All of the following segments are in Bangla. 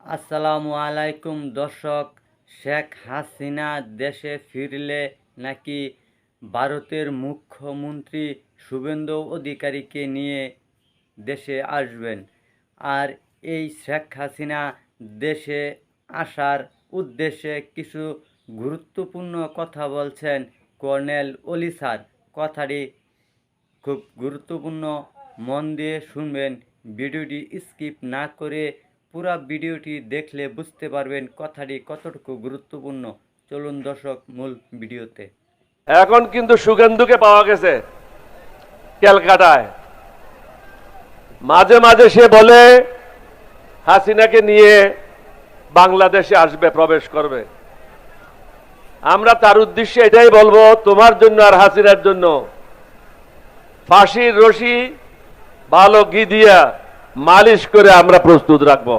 আসসালামু আলাইকুম দর্শক। শেখ হাসিনা দেশে ফিরলে নাকি ভারতের মুখ্যমন্ত্রী শুভেন্দু অধিকারীকে নিয়ে দেশে আসবেন। আর এই শেখ হাসিনা দেশে আসার উদ্দেশ্যে কিছু গুরুত্বপূর্ণ কথা বলছেন কর্নেল অলি স্যার। কথাটি খুব গুরুত্বপূর্ণ, মন দিয়ে শুনবেন। ভিডিওটি স্কিপ না করে পুরো ভিডিওটি দেখলে বুঝতে পারবেন কথাটি কতটুকু গুরুত্বপূর্ণ। চলুন দর্শক মূল ভিডিওতে। এখন কিন্তু সুগন্ধুকে পাওয়া গেছে ক্যালকাটায়। মাঝে মাঝে সে বলে হাসিনাকে নিয়ে বাংলাদেশে আসবে, প্রবেশ করবে। আমরা তার উদ্দেশ্যে এটাই বলবো, তোমার জন্য আর হাসিনার জন্য ফাঁসির রশি ভালো ঘি দিয়া মালিশ করে আমরা প্রস্তুত রাখবো।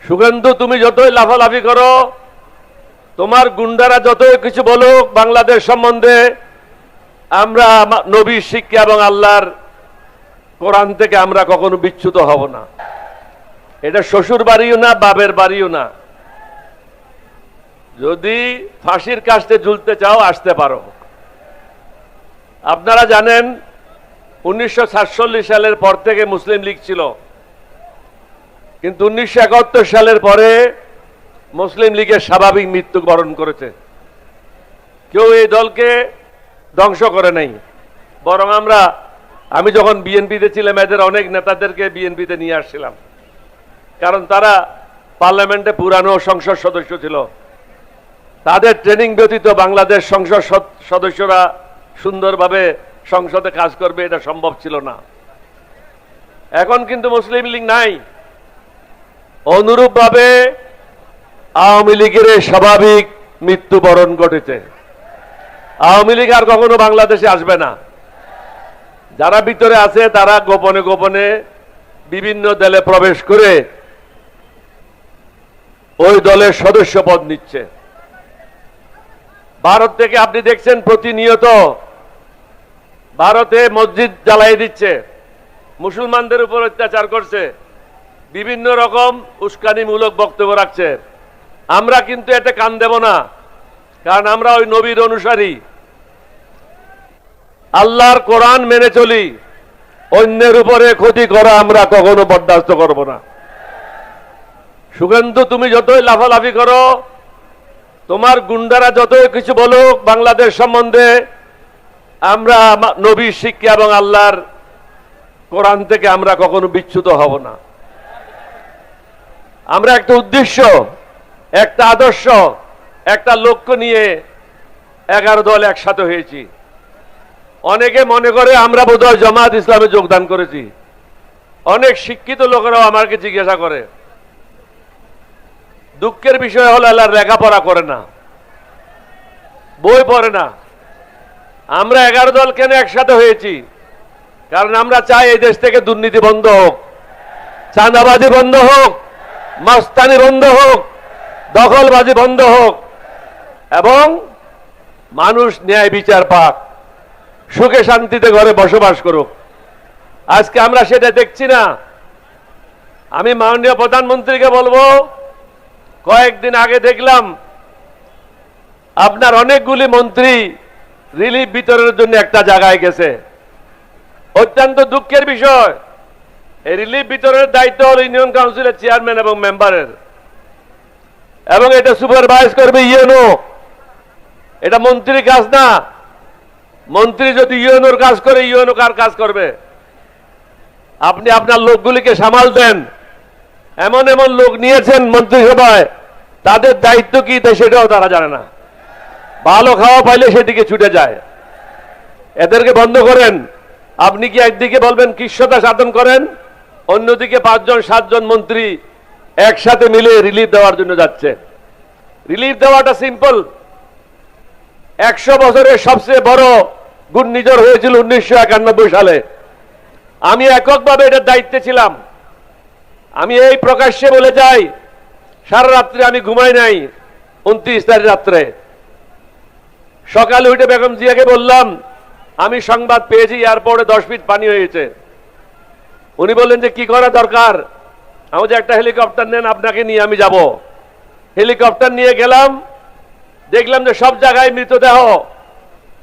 সুগন্ধু, তুমি যতই লাফালাফি করো, তোমার গুন্ডারা যতই কিছু বলুক বাংলাদেশ সম্বন্ধে, আমরা নবীর শিক্ষা এবং আল্লাহর কোরআন থেকে আমরা কখনো বিচ্যুত হব না। এটা শ্বশুর বাড়িও না, বাপের বাড়িও না। যদি ফাঁসির কাস্টে ঝুলতে চাও আসতে পারো। আপনারা জানেন 1947 সালের পর থেকে মুসলিম লীগ ছিল, কিন্তু 1971 সালের পরে মুসলিম লীগের স্বাভাবিক মৃত্যুবরণ করেছে। কেউ এই দলকে ধ্বংস করে নাই, বরং আমি যখন বিএনপিতে ছিলাম এদের অনেক নেতাদেরকে বিএনপিতে নিয়ে আসছিলাম, কারণ তারা পার্লামেন্টে পুরানো সংসদ সদস্য ছিল। তাদের ট্রেনিং ব্যতীত বাংলাদেশ সংসদ সদস্যরা সুন্দরভাবে সংসদে কাজ করবে এটা সম্ভব ছিল না। এখন কিন্তু মুসলিম লীগ নাই। অনুরূপভাবে আওয়ামী লীগের স্বাভাবিক মৃত্যুবরণ ঘটেছে। আওয়ামী লীগ আর কখনো বাংলাদেশে আসবে না। যারা ভিতরে আছে তারা গোপনে গোপনে বিভিন্ন দলে প্রবেশ করে ওই দলের সদস্য পদ নিচ্ছে। ভারত থেকে আপনি দেখছেন প্রতিনিয়ত ভারতে মসজিদ জ্বালাই দিচ্ছে, মুসলমানদের উপর অত্যাচার করছে, বিভিন্ন রকম উস্কানিমূলক বক্তব্য রাখছে। আমরা কিন্তু এতে কান দেব না, কারণ আমরা ওই নবীর অনুসারী, আল্লাহর কোরআন মেনে চলি। অন্যের উপরে ক্ষতি করা আমরা কখনো বরদাস্ত করব না। সুগন্ধু, তুমি যতই লাফালাফি করো, তোমার গুন্ডারা যতই কিছু বলুক বাংলাদেশ সম্বন্ধে, আমরা নবীর শিক্ষা এবং আল্লাহর কোরআন থেকে আমরা কখনো বিচ্যুত হব না। আমরা একটা উদ্দেশ্য, একটা আদর্শ, একটা লক্ষ্য নিয়ে 11 দল একসাথে হয়েছি। অনেকে মনে করে আমরা বোধহয় জামাত ইসলামে যোগদান করেছি। অনেক শিক্ষিত লোকেরাও আমাকে জিজ্ঞাসা করে। দুঃখের বিষয় হলো এরা লেখাপড়া করে না, বই পড়ে না। আমরা 11 দল কেন একসাথে হয়েছি? কারণ আমরা চাই এই দেশ থেকে দুর্নীতি বন্ধ হোক, চাঁদাবাজি বন্ধ হোক, মাস্তানি বন্ধ হোক, দখলবাজি বন্ধ হোক, এবং মানুষ ন্যায় বিচার পাক, সুখে শান্তিতে ঘরে বসবাস করুক। আজকে আমরা সেটা দেখছি না। আমি মাননীয় প্রধানমন্ত্রীকে বলবো, কয়েকদিন আগে দেখলাম আপনার অনেকগুলি মন্ত্রী রিলিফ বিতরণের জন্য একটা জায়গায় গেছে। অত্যন্ত দুঃখের বিষয়, এই রিলিফ বিতরণের দায়িত্ব হল ইউনিয়ন কাউন্সিলের চেয়ারম্যান এবং মেম্বারের, এবং এটা সুপারভাইজ করবে ইউএনও। এটা মন্ত্রীর কাজ না। মন্ত্রী যদি ইউএনওর কাজ করে, ইউএনও কার কাজ করবে? আপনি আপনার লোকগুলিকে সামাল দেন। এমন এমন লোক নিয়েছেন মন্ত্রিসভায়, তাদের দায়িত্ব কি সেটাও তারা জানে না। ভালো খাওয়া পাইলে সেদিকে ছুটে যায়। এদেরকে বন্ধ করেন। আপনি কি একদিকে বলবেন কৃষ্ণতা সাধন করেন, অন্যদিকে 5-7 জন মন্ত্রী একসাথে মিলে রিলিফ দেওয়ার জন্য যাচ্ছে। রিলিফ দেওয়াটা সিম্পল। 100 বছরের সবচেয়ে বড় ঘূর্ণিঝড় হয়েছিল 1991 সালে। আমি এককভাবে এটার দায়িত্বে ছিলাম। আমি এই প্রকাশ্যে বলে যাই, সারা রাত্রে আমি ঘুমাই নাই। 29 তারিখ রাত্রে সকালে উঠে বেগম জিয়াকে বললাম, আমি সংবাদ পেয়েছি এয়ারপোর্টে 10 ফিট পানি হয়েছে। উনি বললেন যে কি করা দরকার? আমি যে একটা হেলিকপ্টার নেন, আপনাকে নিয়ে আমি যাব। হেলিকপ্টার নিয়ে গেলাম, দেখলাম যে সব জায়গায় মৃতদেহ,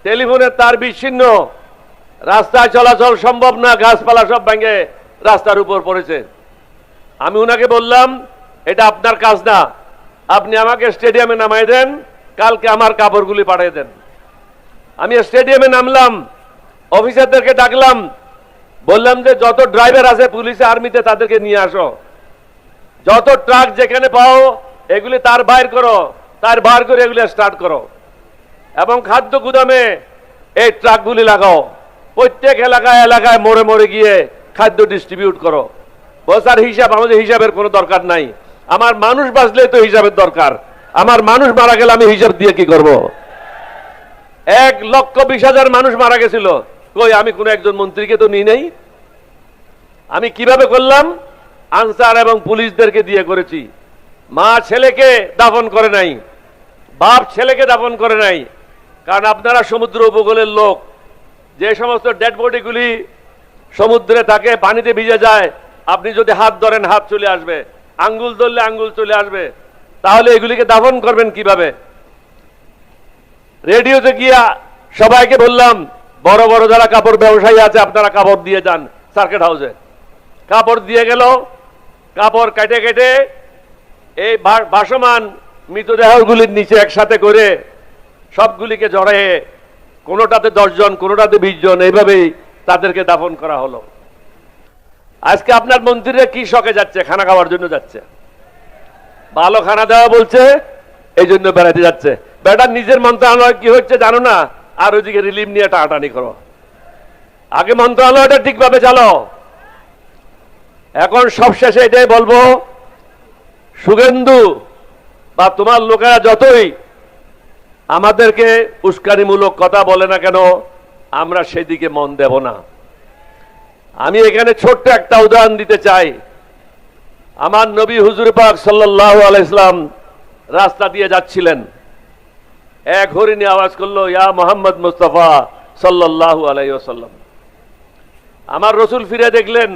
টেলিফোনের তার বিচ্ছিন্ন, রাস্তায় চলাচল সম্ভব না, গাছপালা সব ভেঙে রাস্তার উপর পড়েছে। আমি ওনাকে বললাম, এটা আপনার কাজ না, আপনি আমাকে স্টেডিয়ামে নামাই দেন, কালকে আমার কাপড়গুলি পাঠিয়ে দেন। আমি স্টেডিয়ামে নামলাম, অফিসারদেরকে ডাকলাম, বললাম যে যত ড্রাইভার আছে পুলিশে আর্মিতে তাদেরকে নিয়ে আসো, যত ট্রাক যেখানে পাও এগুলি তার বাইর করো, তার বার করে এগুলি স্টার্ট করো, এবং খাদ্য গুদামে এই ট্রাকগুলি লাগাও, প্রত্যেক এলাকায় এলাকায় মোড়ে মোড়ে গিয়ে খাদ্য ডিস্ট্রিবিউট করো। বসার হিসাব, আমাদের হিসাবের কোনো দরকার নাই, আমার মানুষ বাঁচলে তো হিসাবের দরকার, আমার মানুষ মারা গেলে আমি হিসাব দিয়ে কি করব? 1,20,000 মানুষ মারা গেছিল, কই আমি কোন একজন মন্ত্রীকে তো নিই নাই। আমি কিভাবে করলাম? আনসার এবং পুলিশদেরকে দিয়ে করেছি। মা ছেলেকে দাফন করে নাই, বাপ ছেলেকে দাফন করে নাই, কারণ আপনারা সমুদ্র উপকূলের লোক, যে সমস্ত ডেড বডিগুলি সমুদ্রে থাকে, পানিতে ভিজে যায়, আপনি যদি হাত ধরেন হাত চলে আসবে, আঙ্গুল ধরলে আঙ্গুল চলে আসবে, তাহলে এগুলিকে দাফন করবেন কিভাবে? রেডিওতে গিয়া সবাইকে বললাম, বড় বড় যারা কাপড় ব্যবসায়ী আছে আপনারা কাপড় দিয়ে যান সার্কিট হাউসে। কাপড় দিয়ে গেল, কাপড় কেটে কেটে এই ভাসমান মৃতদেহগুলির নিচে একসাথে করে সবগুলিকে জড়ে, কোনোটাতে 10 জন, কোনোটাতে 20 জন, এইভাবেই তাদেরকে দাফন করা হলো। আজকে আপনার মন্ত্রীরা কি শখে যাচ্ছে? খানা খাওয়ার জন্য যাচ্ছে, ভালো খানা দেওয়া বলছে, এই জন্য বেড়াতে যাচ্ছে। বেটা নিজের মন্ত্রণালয় কি হচ্ছে জানো না, আর ওইদিকে রিলিফ নিয়ে টানাটানি করো। আগে মন্ত্রণালয়টা ঠিকভাবে চালো। এখন সবশেষে এটাই বলবো, শুভেন্দু বা তোমার লোকেরা যতই আমাদেরকে উস্কানিমূলক কথা বলে না কেন, আমরা সেদিকে মন দেব না। আমি এখানে ছোট্ট একটা উদাহরণ দিতে চাই। আমার নবী হুজুর পাক সাল্লাল্লাহু আলাইহি সাল্লাম রাস্তা দিয়ে যাচ্ছিলেন, এক হরিণী আওয়াজ করলো, ইয়া মোহাম্মদ মুস্তাফা সাল্লাল্লাহু আলাইহি ওয়াসাল্লাম। আমার রসুল ফিরে দেখলেন,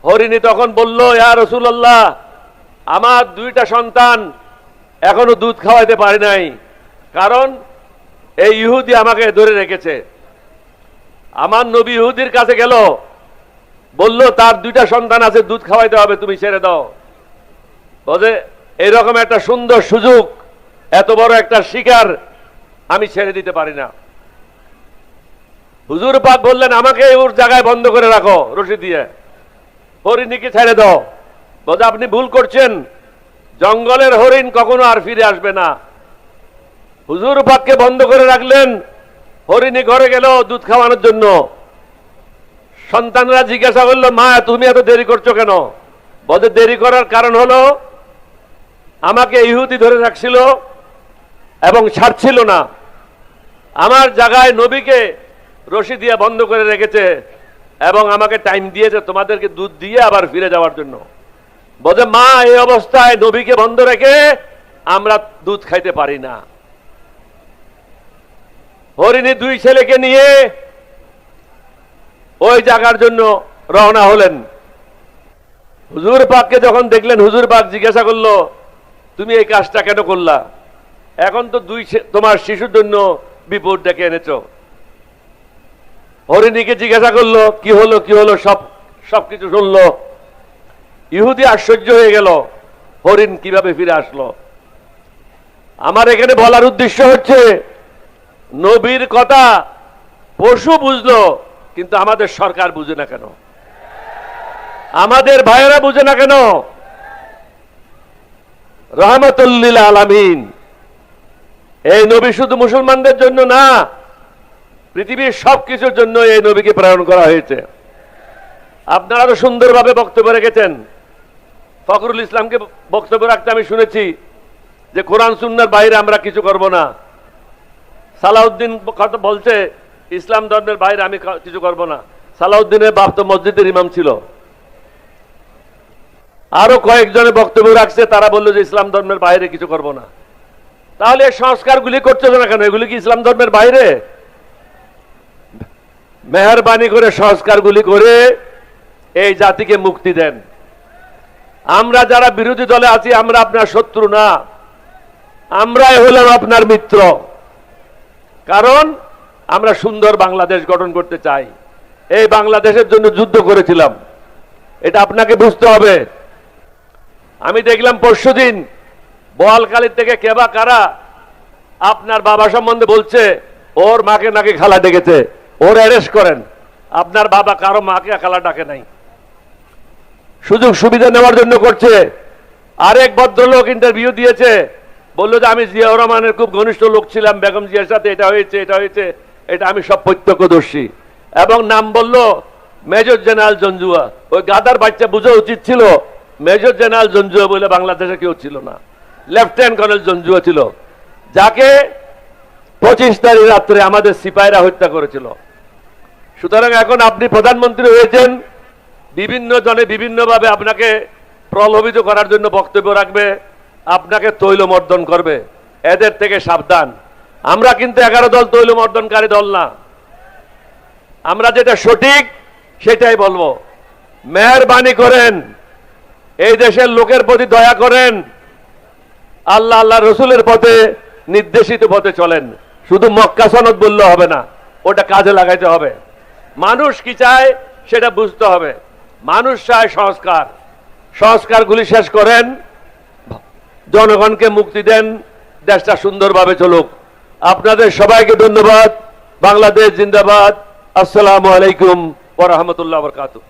হরিণী তখন বলল, ইয়া রাসূলুল্লাহ, আমার 2টা সন্তান এখনো দুধ খাওয়াইতে পারি নাই, কারণ এই ইহুদি আমাকে ধরে রেখেছে। আমার নবী ইহুদির কাছে গেল, বলল তার 2টা সন্তান আছে, দুধ খাওয়াইতে হবে, তুমি ছেড়ে দাও। বলে এইরকম একটা সুন্দর সুযোগ, এত বড় একটা শিকার আমি ছেড়ে দিতে পারি না। হুজুর পাক বললেন, আমাকে ওর জায়গায় বন্ধ করে রাখো রশি দিয়ে, হরিণীকে ছেড়ে দাও। বলে আপনি ভুল করছেন, জঙ্গলের হরিণ কখনো আর ফিরে আসবে না। হুজুর পাককে বন্ধ করে রাখলেন, হরিণী ঘরে গেল দুধ খাওয়ানোর জন্য। সন্তানরা জিজ্ঞাসা করলো, মা তুমি এত দেরি করছো কেন? বলে দেরি করার কারণ হলো, আমাকে ইহুদি ধরে রাখছিল এবং ছাড়ছিল না, আমার জায়গায় নবীকে রশি দিয়ে বন্ধ করে রেখেছে এবং আমাকে টাইম দিয়েছে তোমাদেরকে দুধ দিয়ে আবার ফিরে যাওয়ার জন্য। বলে মা এই অবস্থায় নবীকে বন্ধ রেখে আমরা দুধ খাইতে পারি না। হরিণী 2 ছেলেকে নিয়ে ওই জায়গার জন্য রওনা হলেন। হুজুর পাককে যখন দেখলেন, হুজুর পাক জিজ্ঞাসা করলো, তুমি এই কাজটা কেন করলা? এখন তো তোমার শিশুর জন্য বিপদ ডেকে এনেছো। হরিণীকে জিজ্ঞাসা করলো, কি হলো কি হলো, সবকিছু শুনলো। ইহুদি আশ্চর্য হয়ে গেল, হরিণ কিভাবে ফিরে আসলো। আমার এখানে বলার উদ্দেশ্য হচ্ছে, নবীর কথা পশু বুঝলো, কিন্তু আমাদের সরকার বুঝে না কেন, আমাদের ভাইয়েরা বুঝে না কেন? রহমতুল লিল আলামিন, এই নবী শুধু মুসলমানদের জন্য না, পৃথিবীর সবকিছুর জন্য এই নবীকে প্রেরণ করা হয়েছে। আপনারা তো সুন্দরভাবে বক্তব্য রেখেছেন। ফখরুল ইসলামকে বক্তব্য রাখতে আমি শুনেছি যে কোরআন সুন্নাহর বাইরে আমরা কিছু করব না। সালাউদ্দিন বলছে ইসলাম ধর্মের বাইরে আমি কিছু করব না। সালাউদ্দিনের বাপ তো মসজিদের ইমাম ছিল। আরো কয়েকজনে বক্তব্য রাখছে, তারা বললো যে ইসলাম ধর্মের বাইরে কিছু করব না। তাহলে এই সংস্কারগুলি করছে না কেন? এগুলি কি ইসলাম ধর্মের বাইরে? মেহরবানি করে সংস্কারগুলি করে এই জাতিকে মুক্তি দেন। আমরা যারা বিরোধী দলে আছি আমরা আপনার শত্রু না, আমরাই হলাম আপনার মিত্র। কারণ আমরা সুন্দর বাংলাদেশ গঠন করতে চাই। এই বাংলাদেশের জন্য যুদ্ধ করেছিলাম, এটা আপনাকে বুঝতে হবে। আমি দেখলাম পরশুদিন বোয়ালখালীর থেকে কেবা কারা আপনার বাবা সম্বন্ধে বলছে ওর মাকে নাকি খালা ডেকেছে, ওর অ্যারেস্ট করেন। আপনার বাবা কারো মাকে খালা ডাকে নাই, সুযোগ সুবিধা নেওয়ার জন্য করছে। আরেক ভদ্রলোক ইন্টারভিউ দিয়েছে, বললো যে আমি জিয়াউর রহমানের খুব ঘনিষ্ঠ লোক ছিলাম, বেগম জিয়ার সাথে এটা হয়েছে এটা হয়েছে, এটা আমি সব প্রত্যক্ষদর্শী। এবং নাম বললো মেজর জেনারেল জঞ্জুয়া। ওই গাদার বাচ্চা বোঝা উচিত ছিল মেজর জেনারেল জঞ্জুয়া বলে বাংলাদেশে কেউ ছিল না, লেফটেন্যান্ট কর্নেল জঞ্জুয়া ছিল, যাকে 25 তারিখ রাত্রে আমাদের সিপাহীরা হত্যা করেছিল। সুতরাং এখন আপনি প্রধানমন্ত্রী হয়েছেন, বিভিন্ন জনে বিভিন্নভাবে আপনাকে প্রলোভিত করার জন্য বক্তব্য রাখবে, আপনাকে তৈলমর্দন করবে। এদের থেকে সাবধান। আমরা কিন্তু 11 দল তৈলমর্দনকারী দল না, আমরা যেটা সঠিক সেটাই বলবো। মেহরবানি করেন, এই দেশের লোকের প্রতি দয়া করেন, আল্লাহ আল্লাহ রসুলের পথে নির্দেশিত পথে চলেন। শুধু মক্কা সনদ বললে হবে না, ওটা কাজে লাগাইতে হবে। মানুষ কি চায় সেটা বুঝতে হবে। মানুষ চায় সংস্কার, সংস্কারগুলি শেষ করেন, জনগণকে মুক্তি দেন, দেশটা সুন্দরভাবে চলুক। আপনাদের সবাইকে ধন্যবাদ। বাংলাদেশ জিন্দাবাদ। আসসালামু আলাইকুম ওয়া রাহমাতুল্লাহি ওয়া বারাকাতুহু।